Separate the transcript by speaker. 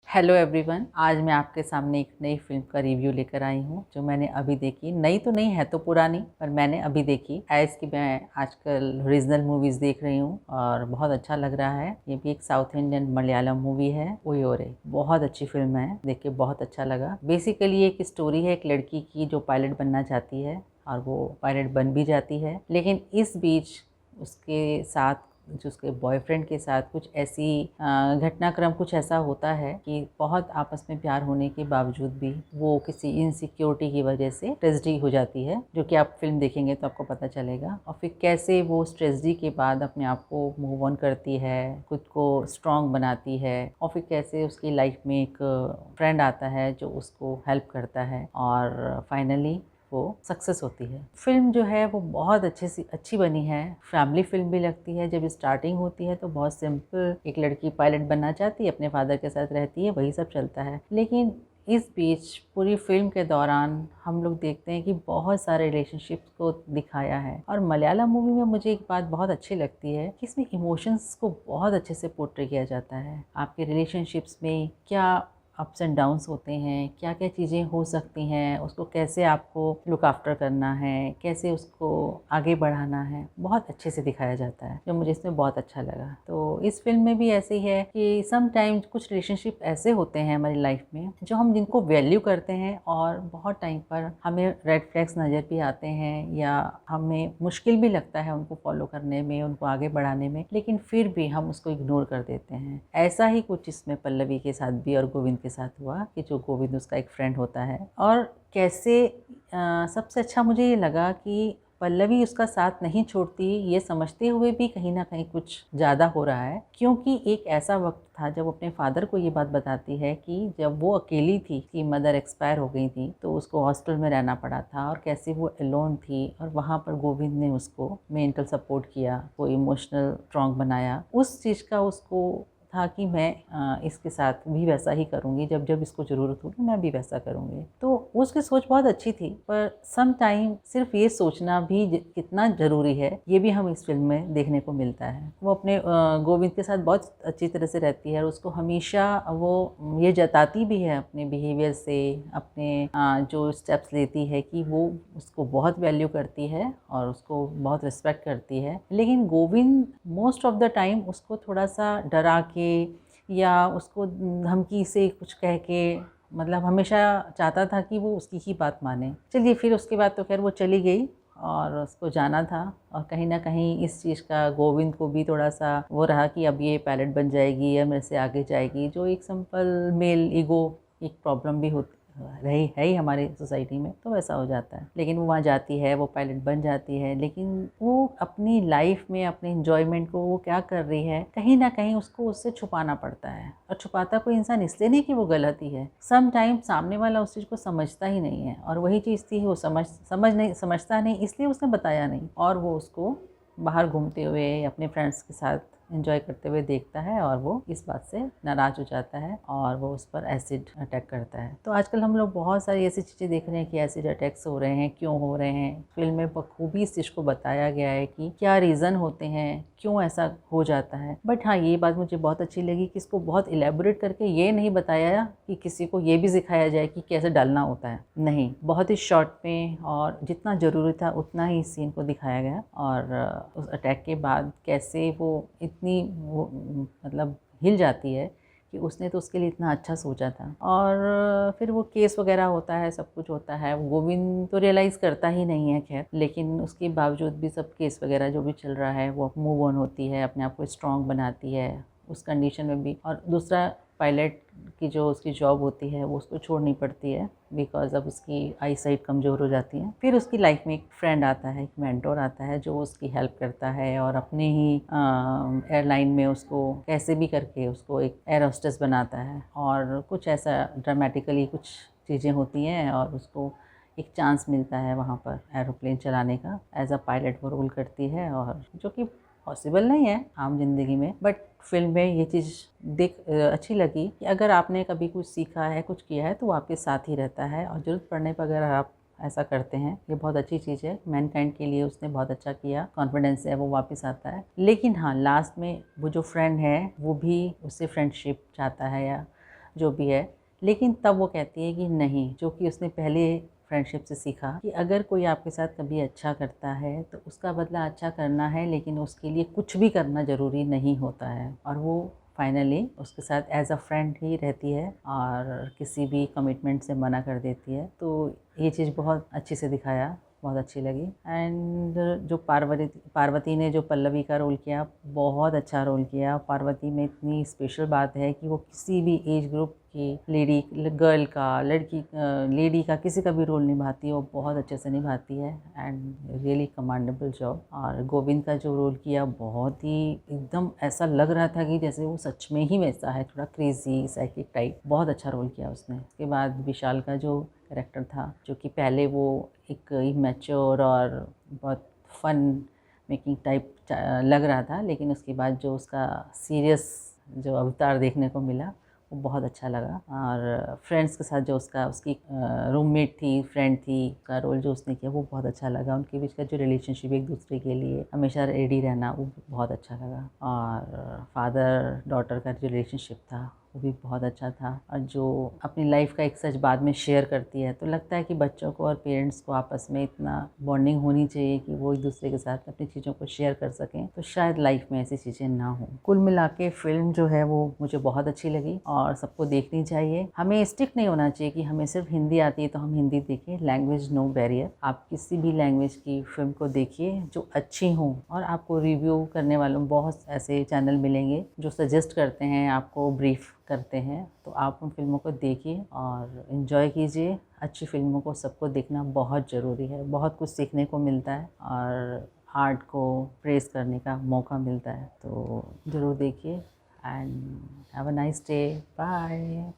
Speaker 1: Hello everyone, आज मैं आपके सामने एक नई फ़िल्म का रिव्यू लेकर आई हूँ जो मैंने अभी देखी। नई तो नहीं है, तो पुरानी, पर मैंने अभी देखी। एज़ कि मैं आजकल रीजनल मूवीज़ देख रही हूँ और बहुत अच्छा लग रहा है। ये भी एक साउथ इंडियन मलयालम मूवी है, ओयोरे। बहुत अच्छी फ़िल्म है, देख के बहुत अच्छा लगा। बेसिकली एक स्टोरी है एक लड़की की जो पायलट बनना चाहती है और वो पायलट बन भी जाती है, लेकिन इस बीच उसके साथ जो उसके बॉयफ्रेंड के साथ कुछ ऐसी घटनाक्रम कुछ ऐसा होता है कि बहुत आपस में प्यार होने के बावजूद भी वो किसी इनसिक्योरिटी की वजह से ट्रेजेडी हो जाती है, जो कि आप फिल्म देखेंगे तो आपको पता चलेगा। और फिर कैसे वो उस ट्रेजेडी के बाद अपने आप को मूव ऑन करती है, खुद को स्ट्रॉन्ग बनाती है, और फिर कैसे उसकी लाइफ में एक फ्रेंड आता है जो उसको हेल्प करता है और फाइनली वो सक्सेस होती है। फिल्म जो है वो बहुत अच्छी बनी है। फैमिली फिल्म भी लगती है। जब स्टार्टिंग होती है तो बहुत सिंपल, एक लड़की पायलट बनना चाहती है, अपने फादर के साथ रहती है, वही सब चलता है। लेकिन इस बीच पूरी फिल्म के दौरान हम लोग देखते हैं कि बहुत सारे रिलेशनशिप्स को दिखाया है। और मलयालम मूवी में मुझे एक बात बहुत अच्छी लगती है कि इसमें इमोशंस को बहुत अच्छे से पोर्ट्रे किया जाता है। आपके रिलेशनशिप्स में क्या अप्स एंड डाउन्स होते हैं, क्या क्या चीज़ें हो सकती हैं, उसको कैसे आपको लुक आफ्टर करना है, कैसे उसको आगे बढ़ाना है, बहुत अच्छे से दिखाया जाता है, जो मुझे इसमें बहुत अच्छा लगा। तो इस फिल्म में भी ऐसे ही है कि समटाइम्स कुछ रिलेशनशिप ऐसे होते हैं हमारी लाइफ में जो हम जिनको वैल्यू करते हैं और बहुत टाइम पर हमें रेड फ्लैग्स नज़र भी आते हैं या हमें मुश्किल भी लगता है उनको फॉलो करने में, उनको आगे बढ़ाने में, लेकिन फिर भी हम उसको इग्नोर कर देते हैं। ऐसा ही कुछ इसमें पल्लवी के साथ भी और गोविंद के साथ हुआ कि जो गोविंद उसका एक फ्रेंड होता है, और कैसे सबसे अच्छा मुझे ये लगा कि पल्लवी उसका साथ नहीं छोड़ती, ये समझते हुए भी कहीं ना कहीं कुछ ज़्यादा हो रहा है, क्योंकि एक ऐसा वक्त था जब अपने फादर को ये बात बताती है कि जब वो अकेली थी, कि मदर एक्सपायर हो गई थी, तो उसको हॉस्टल में रहना पड़ा था और कैसे वो एलोन थी, और वहाँ पर गोविंद ने उसको मेंटल सपोर्ट किया, वो इमोशनल स्ट्रॉन्ग बनाया। उस चीज़ का उसको था कि मैं इसके साथ भी वैसा ही करूँगी, जब जब इसको ज़रूरत होगी मैं भी वैसा करूँगी। तो उसकी सोच बहुत अच्छी थी, पर सम टाइम सिर्फ ये सोचना भी कितना ज़रूरी है, ये भी हम इस फिल्म में देखने को मिलता है। वो अपने गोविंद के साथ बहुत अच्छी तरह से रहती है और उसको हमेशा वो ये जताती भी है अपने बिहेवियर से, अपने जो स्टेप्स लेती है, कि वो उसको बहुत वैल्यू करती है और उसको बहुत रिस्पेक्ट करती है। लेकिन Govind most of the time उसको थोड़ा सा डरा के या उसको धमकी से कुछ कह के, मतलब हमेशा चाहता था कि वो उसकी ही बात माने। चलिए, फिर उसके बाद तो खैर वो चली गई और उसको जाना था, और कहीं ना कहीं इस चीज़ का गोविंद को भी थोड़ा सा वो रहा कि अब ये पायलट बन जाएगी या मेरे से आगे जाएगी, जो एक सिंपल मेल ईगो एक प्रॉब्लम भी होती रही है ही हमारी सोसाइटी में, तो वैसा हो जाता है। लेकिन वो वहाँ जाती है, वो पायलट बन जाती है, लेकिन वो अपनी लाइफ में अपने इंजॉयमेंट को वो क्या कर रही है, कहीं ना कहीं उसको उससे छुपाना पड़ता है। और छुपाता कोई इंसान इसलिए नहीं कि वो गलत ही है, सम टाइम सामने वाला उस चीज़ को समझता ही नहीं है, और वही चीज़ थी वो समझता नहीं, इसलिए उसने बताया नहीं, और वो उसको बाहर घूमते हुए अपने फ्रेंड्स के साथ एंजॉय करते हुए देखता है, और वो इस बात से नाराज़ हो जाता है और वो उस पर एसिड अटैक करता है। तो आजकल हम लोग बहुत सारी ऐसी चीज़ें देख रहे हैं कि एसिड अटैक्स हो रहे हैं, क्यों हो रहे हैं। फिल्म में बखूबी इस चीज़ को बताया गया है कि क्या रीज़न होते हैं, क्यों ऐसा हो जाता है। बट हाँ, ये बात मुझे बहुत अच्छी लगी कि इसको बहुत इलेबोरेट करके ये नहीं बताया कि किसी को ये भी सिखाया जाए कि कैसे डालना होता है। नहीं, बहुत ही शॉर्ट में और जितना ज़रूरी था उतना ही इस सीन को दिखाया गया। और उस अटैक के बाद कैसे वो इतनी वो मतलब हिल जाती है कि उसने तो उसके लिए इतना अच्छा सोचा था। और फिर वो केस वगैरह होता है, सब कुछ होता है। गोविंद तो रियलाइज़ करता ही नहीं है खैर, लेकिन उसके बावजूद भी सब केस वगैरह जो भी चल रहा है वो मूव ऑन होती है, अपने आप को स्ट्रॉन्ग बनाती है उस कंडीशन में भी। और दूसरा, पायलट की जो उसकी जॉब होती है वो उसको छोड़नी पड़ती है बिकॉज अब उसकी आई साइट कमज़ोर हो जाती है। फिर उसकी लाइफ में एक फ्रेंड आता है, एक मेंटोर आता है जो उसकी हेल्प करता है और अपने ही एयरलाइन में उसको कैसे भी करके उसको एक एयर होस्टेस बनाता है। और कुछ ऐसा ड्रामेटिकली कुछ चीज़ें होती हैं और उसको एक चांस मिलता है वहाँ पर एरोप्लेन चलाने का। एज अ पायलट वो रोल करती है, और जो कि पॉसिबल नहीं है आम जिंदगी में, बट फिल्म में ये चीज़ अच्छी लगी कि अगर आपने कभी कुछ सीखा है, कुछ किया है, तो वो आपके साथ ही रहता है, और ज़रूरत पड़ने पर अगर आप ऐसा करते हैं, ये बहुत अच्छी चीज़ है। मैनकाइंड के लिए उसने बहुत अच्छा किया, कॉन्फिडेंस है, वो वापस आता है। लेकिन हाँ, लास्ट में वो जो फ्रेंड है वो भी उससे फ्रेंडशिप चाहता है, या जो भी है, लेकिन तब वो कहती है कि नहीं, जो कि उसने पहले फ्रेंडशिप से सीखा कि अगर कोई आपके साथ कभी अच्छा करता है तो उसका बदला अच्छा करना है, लेकिन उसके लिए कुछ भी करना ज़रूरी नहीं होता है। और वो फाइनली उसके साथ एज अ फ्रेंड ही रहती है और किसी भी कमिटमेंट से मना कर देती है। तो ये चीज़ बहुत अच्छे से दिखाया, बहुत अच्छी लगी। एंड जो पार्वती ने जो पल्लवी का रोल किया, बहुत अच्छा रोल किया। पार्वती में इतनी स्पेशल बात है कि वो किसी भी एज ग्रुप की गर्ल का, लेडी का, किसी का भी रोल निभाती है, वो बहुत अच्छे से निभाती है एंड रियली कमांडेबल जॉब। और गोविंद का जो रोल किया, बहुत ही एकदम ऐसा लग रहा था कि जैसे वो सच में ही वैसा है, थोड़ा क्रेजी साइकिक टाइप। बहुत अच्छा रोल किया उसने। उसके बाद विशाल का जो कैरेक्टर था, जो कि पहले वो एक इमेच्योर और बहुत फन मेकिंग टाइप लग रहा था, लेकिन उसके बाद जो उसका सीरियस जो अवतार देखने को मिला, वो बहुत अच्छा लगा। और फ्रेंड्स के साथ जो उसकी रूममेट थी, फ्रेंड थी, का रोल जो उसने किया, वो बहुत अच्छा लगा। उनके बीच का जो रिलेशनशिप, एक दूसरे के लिए हमेशा रेडी रहना, वो बहुत अच्छा लगा। और फादर डॉटर का जो रिलेशनशिप था, वो भी बहुत अच्छा था। और जो अपनी लाइफ का एक सच बाद में शेयर करती है, तो लगता है कि बच्चों को और पेरेंट्स को आपस में इतना बॉन्डिंग होनी चाहिए कि वो एक दूसरे के साथ अपनी चीज़ों को शेयर कर सकें, तो शायद लाइफ में ऐसी चीज़ें ना हो। कुल मिला के फिल्म जो है वो मुझे बहुत अच्छी लगी और सबको देखनी चाहिए। हमें स्टिक नहीं होना चाहिए कि हमें सिर्फ हिंदी आती है तो हम हिंदी देखें। लैंग्वेज नो बैरियर, आप किसी भी लैंग्वेज की फिल्म को देखिए जो अच्छी हों। और आपको रिव्यू करने वालों बहुत ऐसे चैनल मिलेंगे जो सजेस्ट करते हैं, आपको ब्रीफ करते हैं, तो आप उन फिल्मों को देखिए और इन्जॉय कीजिए। अच्छी फिल्मों को सबको देखना बहुत ज़रूरी है, बहुत कुछ सीखने को मिलता है और आर्ट को प्रेज़ करने का मौका मिलता है, तो ज़रूर देखिए। And have a nice day, bye.